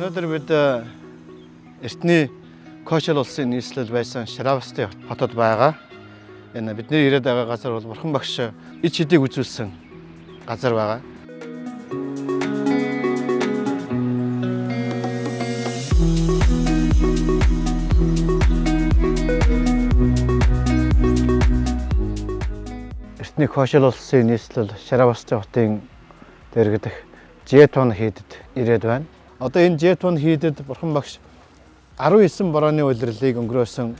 өнөөдөр бид эртний Кошел улсын нийслэл байсан Шравсты хотод байгаа. Энэ бидний ирээд байгаа газар бол Бурхан багш ич хэдийг үзүүлсэн газар байгаа. Эртний Кошел улсын нийслэл Шравсты хотын дэргэдэх Жетон хийдэд ирээд байна. Одоо энэ Жетон хийдэд Бурхан багш 19 борооны улирлыг өнгөрөөсөн.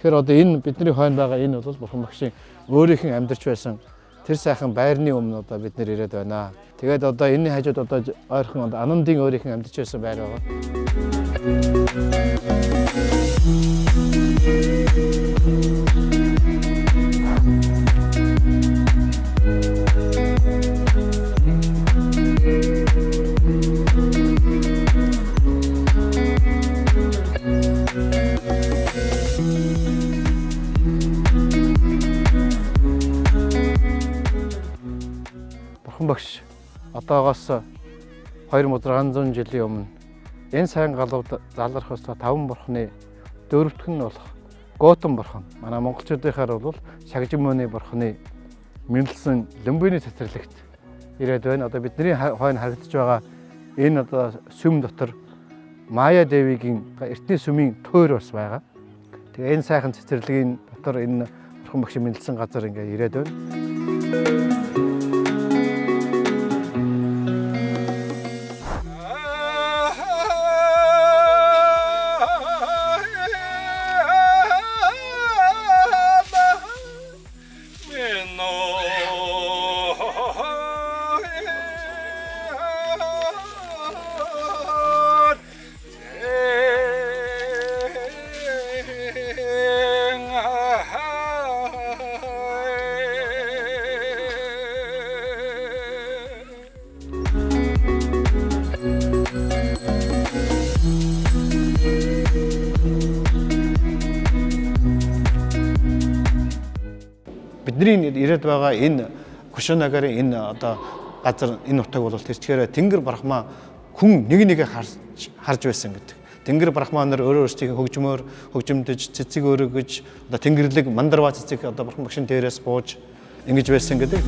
Тэгэхээр одоо энэ бидний хойно байгаа энэ бол Бурхан багшийн өөрийнх нь амьдарч байсан тэр сайхан байрны өмнө одоо бид нэр ирээд байна. Тэгээд одоо энэний хажууд одоо ойрхон Анандын өөрийнх нь амьдарч байсан байр байгаа. Багш одоогоос 2600 жилийн өмнө энэ сайн галууд залрахаас 5 бурхны дөрөвдөх нь болох Готон бурхан манай монголчуудынхаар бол шагжин мөний бурханы мэдлсэн лимбиний цэцэрлэгт ирээд байна. Одоо бидний хойно харагдаж байгаа энэ одоо сүм дотор Майя Девигийн эртний сүмийн тойр бас байгаа. Тэгээ энэ сайхан цэцэрлэгийн дотор энэ Бурхан багшийн мэдлсэн газар ингээ ирээд байна. Бидний ирээд байгаа энэ Кушанагарын энэ одоо газар энэ утаг бол тэрчгээр Тэнгэр Брахма хүн нэг харж байсан гэдэг. Тэнгэр Брахма нар өөрөө өөрсдийн хөгжмөдөж цэцэг өргөж одоо тэнгэрлэг мандарва цэцэг одоо Бурхан багшийн дээрээс бууж ингэж байсан гэдэг.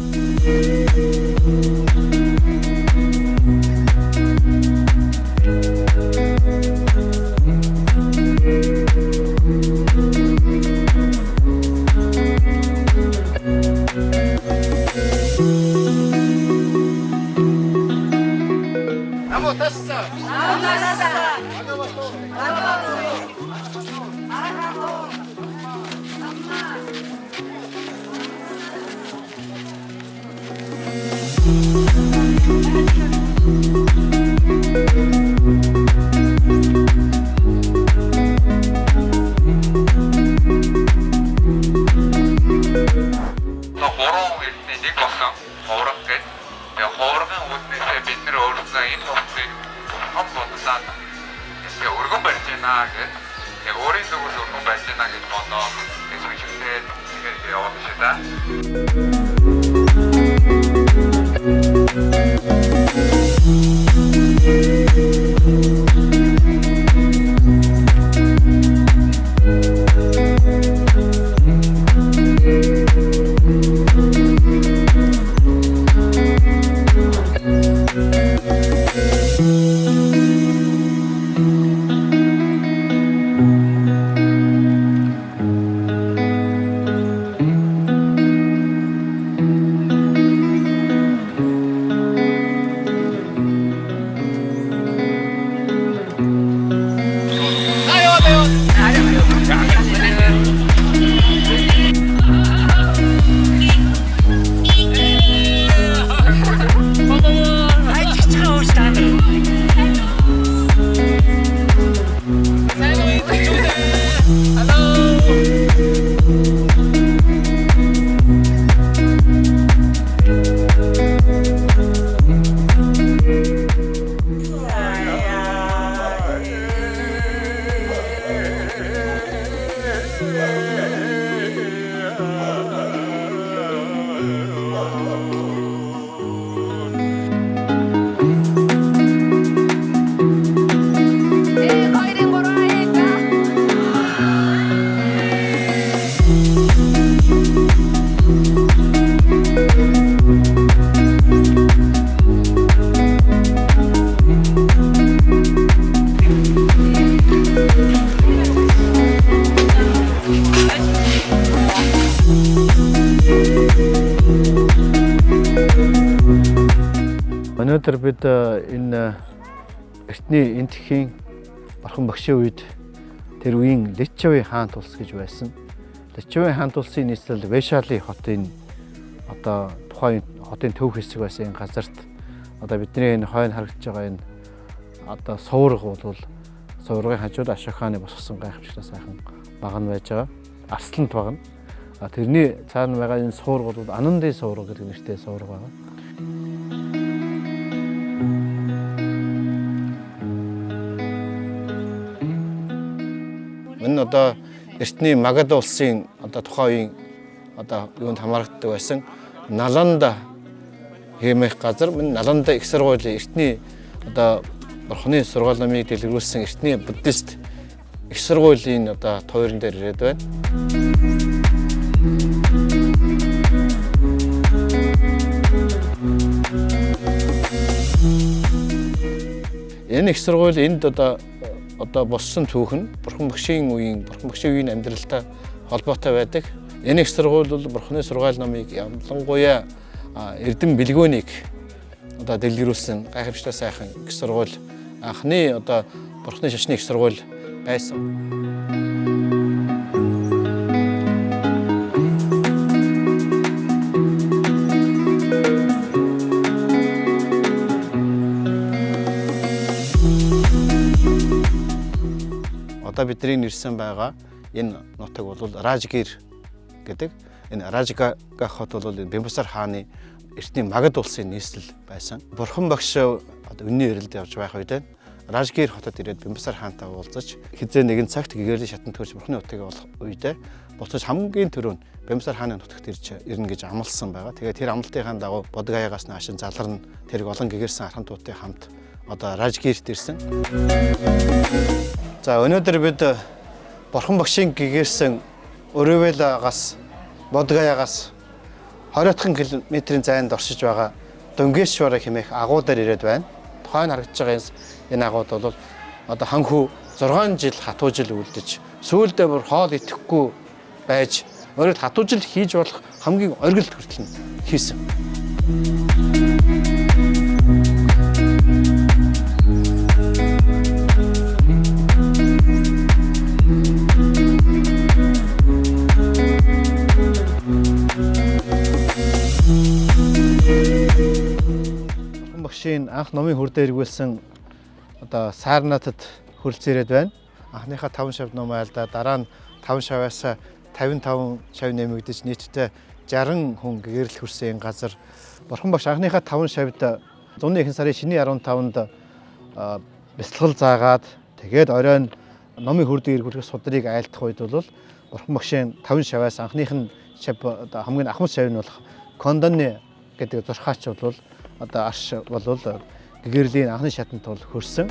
өргөн барьж байна гэж яг өөрийн зүгээс өргөн барьж байна гэж бодоод эсвэл тэгээд яваад шүү дээ. Өнөөдөр бид энэ эртний энтхийн Бурхан багшийн үед тэр үеийн Личавын хаант улс гэж байсан. Личавын хаант улсын нийслэл Вэшали хотын одоо тухайн хотын төв хэсэг байсан энэ газарт одоо бидний энэ хойно харагдаж байгаа энэ одоо сувраг бол суврагын хажууд Ашок хааны босгосон гайхамшигтай сайхан баган байж байгаа. Арслант баган. Тэрний цаана байгаа энэ сувраг бол Анандын сувраг гэдэг нэртэй сувраг байгаа. Энэ одоо эртний Магад улсын одоо тухайн үеийн одоо юунд хамаардаг байсан Наланда хэмээх газар. Энэ Наланда их сургуулийн эртний одоо Бурханы сургаал номыг дэлгэрүүлсэн эртний буддист их сургуулийн одоо туурин дээр ирээд байна. Энэ их сургууль энд одоо боссон түүхэн Бурхан багшийн үеийн амьдралтай холбоотой байдаг. Энэ их сургууль бол Бурханы сургаал номыг ямлангуяа эрдэм бэлгөөнийг одоо дэлгэрүүлсэн гайхамшигтай сайхан их сургууль. Анхны одоо Бурханы шашны их сургууль байсан. Одоо бидний нэрсэн байгаа энэ нутаг бол Ражгир гэдэг. Энэ Ражга хот бол Бямбасар хааны эртний Магад улсын нийслэл байсан. Бурхан багш одоо үнний эрэлд явж байх үед Ражгир хотод ирээд Бямбасар хаантай уулзаж хизээ нэгэн цагт гэгэрлийн шатанд төрж Бурханы нутгийг олох үедээ буцаж хамгийн түрүүнд Бямбасар хааны нутагт ирнэ гэж амласан байгаа. Тэгээд тэр амлалтынхаа дагуу Бодгаяагаас наашин заларна тэрэг олон гэгэрсэн архан туутын хамт одоо Ражгирт ирсэн. За өнөөдөр бид Бурхан багшийн гэгэрсэн Өрөвэлагаас Бодгаяагаас 20 км-ийн зайд оршиж байгаа Дүнгэшвара хэмээх агуу дээр ирээд байна. Тухайн харагдаж байгаа энэ агууд бол одоо ханхүү 6 жил хатуу жил үлдэж сүүлдээ бүр хоол идэхгүй байж өөрөд хатуу жил хийж болох хамгийн оргилд хүртэл хийсэн. Анх номын хүрдээ эргүүлсэн одоо Саарнатад хөрөлц ирээд байна. Анхныхаа 5 шав ном айлдаа дараа нь 5 шаваас 55 шав нэмэгдэж нийтдээ 60 хүн гэгэрэл хүрсэн энэ газар. Бурхан багш анхныхаа 5 шавьд зуны ихэнх сарын шиний 15-нд бясалгал заагаад тэгээд оройн номын хүрдээ эргүүлэх судрыг айлдах үед бол Бурхан багшийн 5 шаваас анхных нь шав одоо хамгийн ахмад шав нь болох Кондоны гэдэг зурхаач бол одоо арш бол гэгэрлийн анхны шатанд бол хөрсөн.